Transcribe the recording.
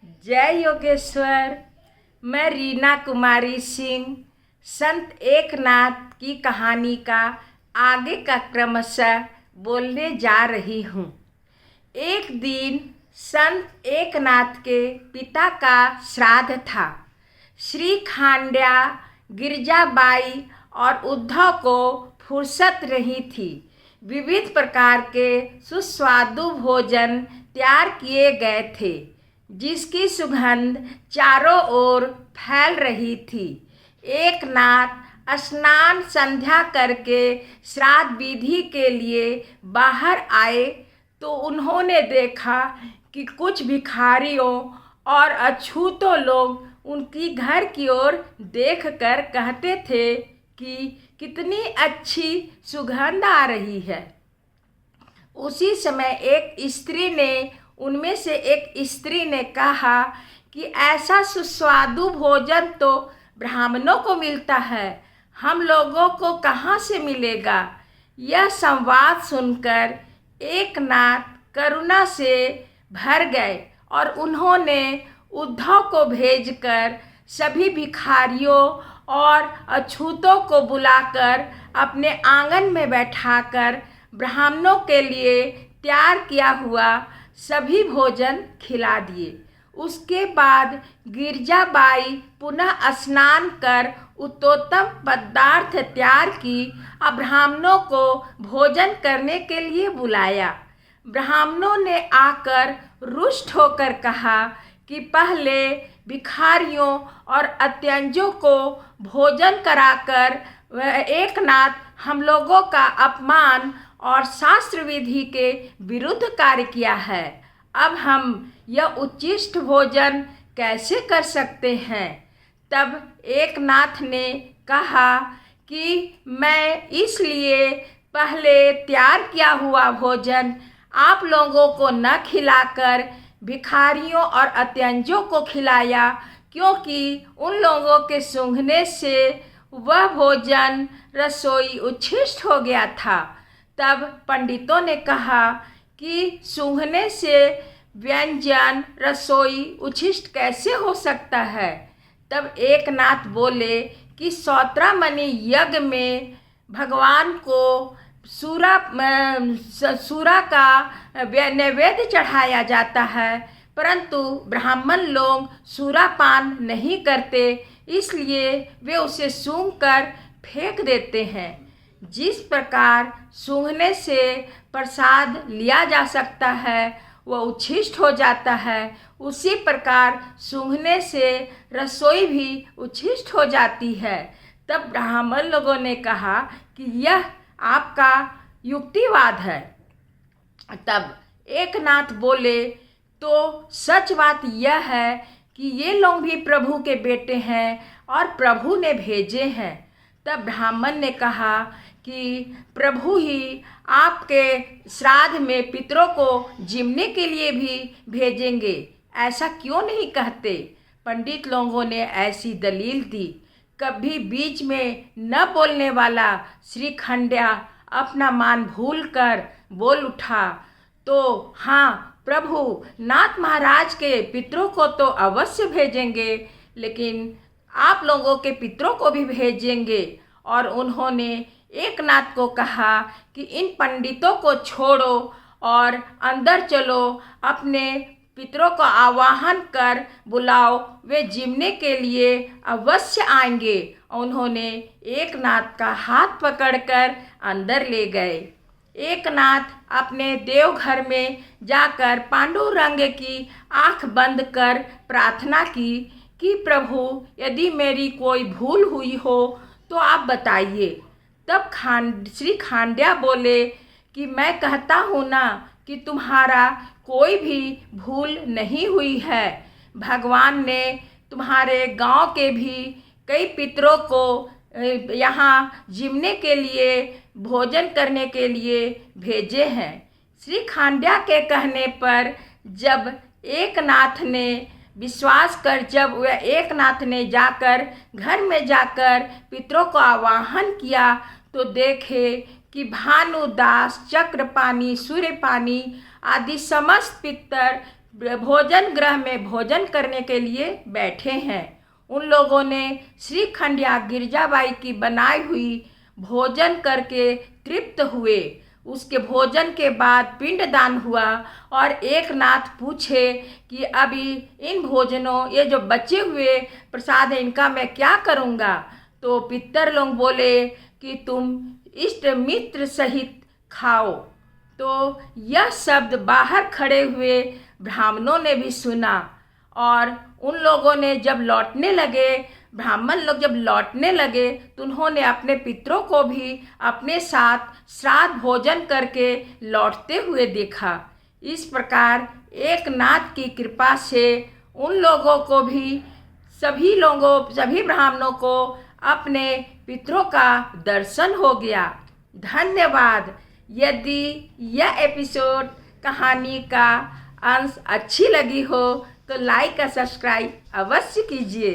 जय योगेश्वर। मैं रीना कुमारी सिंह संत एकनाथ की कहानी का आगे का क्रमशः बोलने जा रही हूँ। एक दिन संत एकनाथ के पिता का श्राद्ध था। श्री खांड्या, गिरजाबाई और उद्धव को फुर्सत नहीं थी। विविध प्रकार के सुस्वादु भोजन तैयार किए गए थे, जिसकी सुगंध चारों ओर फैल रही थी। एकनाथ स्नान संध्या करके श्राद्ध विधि के लिए बाहर आए तो उन्होंने देखा कि कुछ भिखारियों और अछूतों लोग उनकी घर की ओर देखकर कहते थे कि कितनी अच्छी सुगंध आ रही है। उसी समय उनमें से एक स्त्री ने कहा कि ऐसा सुस्वादु भोजन तो ब्राह्मणों को मिलता है, हम लोगों को कहाँ से मिलेगा। यह संवाद सुनकर एकनाथ करुणा से भर गए और उन्होंने उद्धव को भेजकर सभी भिखारियों और अछूतों को बुलाकर अपने आंगन में बैठाकर ब्राह्मणों के लिए तैयार किया हुआ सभी भोजन खिला दिए। उसके बाद गिरजाबाई पुनः स्नान कर उत्तमोत्तम पदार्थ तैयार की और ब्राह्मणों को भोजन करने के लिए बुलाया। ब्राह्मणों ने आकर रुष्ट होकर कहा कि पहले भिखारियों और अत्यंजों को भोजन कराकर एकनाथ हम लोगों का अपमान और शास्त्र विधि के विरुद्ध कार्य किया है। अब हम यह उच्छिष्ट भोजन कैसे कर सकते हैं। तब एकनाथ ने कहा कि मैं इसलिए पहले तैयार किया हुआ भोजन आप लोगों को न खिलाकर भिखारियों और अत्यंजों को खिलाया, क्योंकि उन लोगों के सूंघने से वह भोजन रसोई उच्छिष्ट हो गया था। तब पंडितों ने कहा कि सूंघने से व्यंजन रसोई उच्छिष्ट कैसे हो सकता है। तब एकनाथ बोले कि सौत्रामणि यज्ञ में भगवान को सूरा का नैवेद्य चढ़ाया जाता है, परंतु ब्राह्मण लोग सूरापान नहीं करते, इसलिए वे उसे सूंघकर फेंक देते हैं। जिस प्रकार सूंघने से प्रसाद लिया जा सकता है वह उच्छिष्ट हो जाता है, उसी प्रकार सूंघने से रसोई भी उच्छिष्ट हो जाती है। तब ब्राह्मण लोगों ने कहा कि यह आपका युक्तिवाद है। तब एकनाथ बोले तो सच बात यह है कि ये लोग भी प्रभु के बेटे हैं और प्रभु ने भेजे हैं। तब ब्राह्मण ने कहा कि प्रभु ही आपके श्राद्ध में पितरों को जिमने के लिए भी भेजेंगे, ऐसा क्यों नहीं कहते। पंडित लोगों ने ऐसी दलील दी। कभी बीच में न बोलने वाला श्री खांड्या अपना मान भूलकर बोल उठा, तो हाँ, प्रभु नाथ महाराज के पितरों को तो अवश्य भेजेंगे, लेकिन आप लोगों के पितरों को भी भेजेंगे। और उन्होंने एकनाथ को कहा कि इन पंडितों को छोड़ो और अंदर चलो, अपने पितरों को आवाहन कर बुलाओ, वे जिमने के लिए अवश्य आएंगे। उन्होंने एकनाथ का हाथ पकड़कर अंदर ले गए। एकनाथ अपने देवघर में जाकर पांडुरंग की आंख बंद कर प्रार्थना की कि प्रभु यदि मेरी कोई भूल हुई हो तो आप बताइए। तब श्री खांड्या बोले कि मैं कहता हूँ ना कि तुम्हारा कोई भी भूल नहीं हुई है। भगवान ने तुम्हारे गांव के भी कई पितरों को यहाँ जिमने के लिए भोजन करने के लिए भेजे हैं। श्री खांड्या के कहने पर जब एकनाथ ने जाकर घर में जाकर पितरों को आवाहन किया तो देखे कि भानुदास, चक्रपाणी, सूर्यपाणी आदि समस्त पितर भोजन गृह में भोजन करने के लिए बैठे हैं। उन लोगों ने श्रीखंड या गिरजाबाई की बनाई हुई भोजन करके तृप्त हुए। उसके भोजन के बाद पिंडदान हुआ और एक नाथ पूछे कि अभी इन भोजनों, ये जो बचे हुए प्रसाद है, इनका मैं क्या करूँगा। तो पितर लोग बोले कि तुम इष्ट मित्र सहित खाओ। तो यह शब्द बाहर खड़े हुए ब्राह्मणों ने भी सुना और उन लोगों ने जब लौटने लगे, ब्राह्मण लोग जब लौटने लगे तो उन्होंने अपने पितरों को भी अपने साथ श्राद्ध भोजन करके लौटते हुए देखा। इस प्रकार एक नाथ की कृपा से उन लोगों को भी, सभी ब्राह्मणों को अपने पितरों का दर्शन हो गया। धन्यवाद। यदि यह एपिसोड कहानी का अंश अच्छी लगी हो तो लाइक और सब्सक्राइब अवश्य कीजिए।